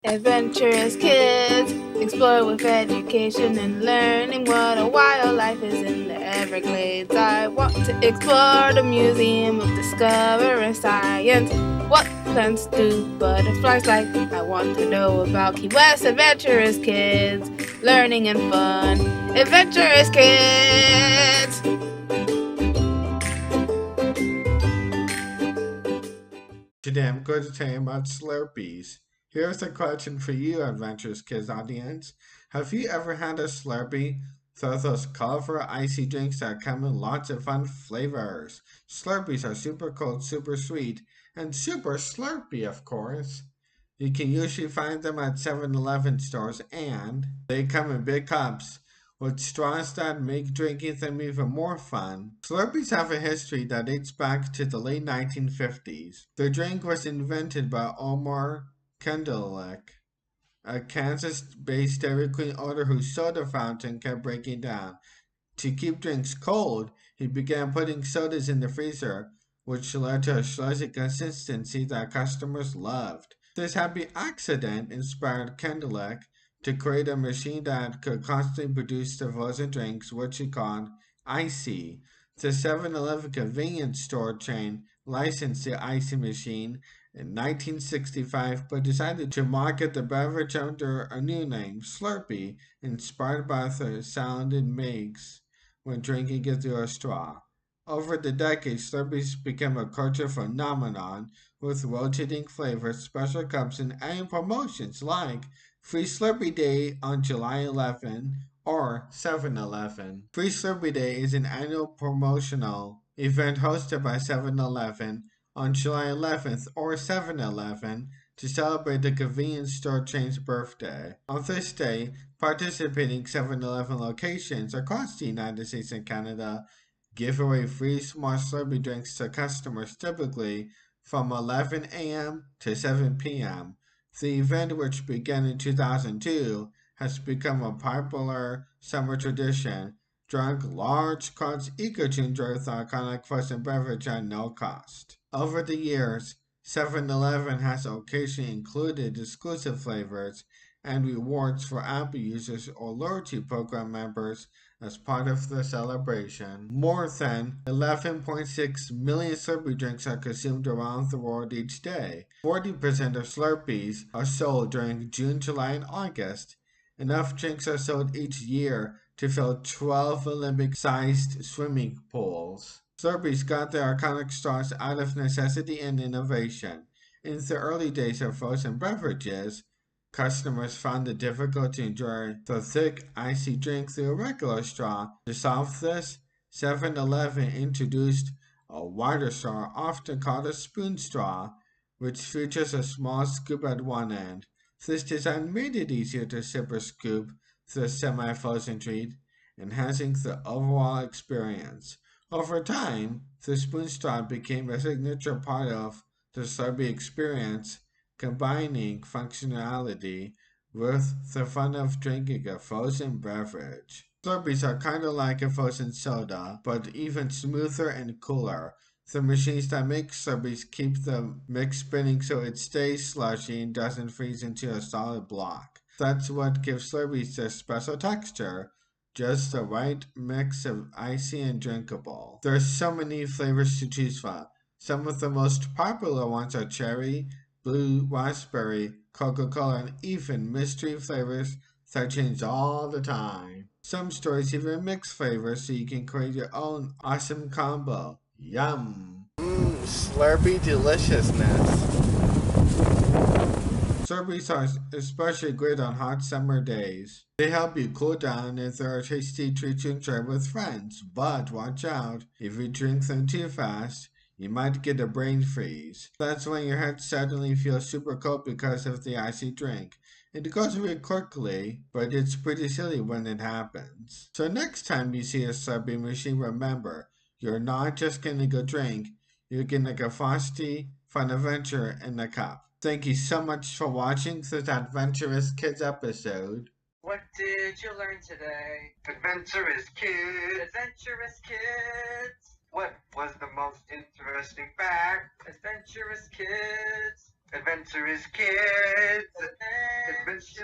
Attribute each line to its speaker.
Speaker 1: Adventurous kids, explore with education and learning what a wild life is in the Everglades. I want to explore the Museum of Discovering Science. What plants do butterflies like? I want to know about Key West Adventurous Kids, learning and fun. Adventurous Kids!
Speaker 2: Today I'm going to tell you about Slurpees. Here's a question for you, Adventurous Kids audience. Have you ever had a Slurpee? Those colorful icy drinks that come in lots of fun flavors. Slurpees are super cold, super sweet, and super slurpy, of course. You can usually find them at 7-Eleven stores, and they come in big cups with straws that make drinking them even more fun. Slurpees have a history that dates back to the late 1950s. The drink was invented by Omar Kendallek, a Kansas-based Dairy Queen owner whose soda fountain kept breaking down. To keep drinks cold, he began putting sodas in the freezer, which led to a slushy consistency that customers loved. This happy accident inspired Kendallek to create a machine that could constantly produce the frozen drinks, which he called Icy. The 7-Eleven convenience store chain licensed the Icy machine in 1965 but decided to market the beverage under a new name, Slurpee, inspired by the sound it makes when drinking it through a straw. Over the decades, Slurpees became a culture phenomenon with rotating flavors, special cups, and annual promotions like Free Slurpee Day on July 11 or 7-Eleven. Free Slurpee Day is an annual promotional event hosted by 7-Eleven on July 11th or 7-Eleven to celebrate the convenience store chain's birthday. On this day, participating 7-Eleven locations across the United States and Canada give away free small Slurpee drinks to customers typically from 11 a.m. to 7 p.m. The event, which began in 2002, has become a popular summer tradition, drawing large crowds eager to enjoy the iconic frozen beverage at no cost. Over the years, 7-Eleven has occasionally included exclusive flavors and rewards for app users or loyalty program members as part of the celebration. More than 11.6 million Slurpee drinks are consumed around the world each day. 40% of Slurpees are sold during June, July, and August. Enough drinks are sold each year to fill 12 Olympic-sized swimming pools. Slurpees got their iconic stars out of necessity and innovation. In the early days of frozen beverages, customers found it difficult to enjoy the thick, icy drink through a regular straw. To solve this, 7-Eleven introduced a wider straw, often called a spoon straw, which features a small scoop at one end. This design made it easier to sip or scoop the semi-frozen treat, enhancing the overall experience. Over time, the spoon straw became a signature part of the Slurpee experience, combining functionality with the fun of drinking a frozen beverage. Slurpees are kind of like a frozen soda, but even smoother and cooler. The machines that make Slurpees keep the mix spinning so it stays slushy and doesn't freeze into a solid block. That's what gives Slurpees their special texture. Just the right mix of icy and drinkable. There's so many flavors to choose from. Some of the most popular ones are cherry, blue, raspberry, Coca-Cola, and even mystery flavors that change all the time. Some stores even mix flavors so you can create your own awesome combo. Yum! Slurpee deliciousness. Slurpees are especially great on hot summer days. They help you cool down and they're a tasty treat to enjoy with friends. But watch out, if you drink them too fast, you might get a brain freeze. That's when your head suddenly feels super cold because of the icy drink. It goes away quickly, but it's pretty silly when it happens. So next time you see a Slurpee machine, remember, you're not just gonna go drink, you're gonna go frosty, fun adventure in a cup. Thank you so much for watching this Adventurous Kids episode.
Speaker 3: What did you learn today?
Speaker 4: Adventurous Kids!
Speaker 3: Adventurous Kids!
Speaker 4: What was the most interesting fact?
Speaker 3: Adventurous Kids!
Speaker 4: Adventurous Kids. Adventurous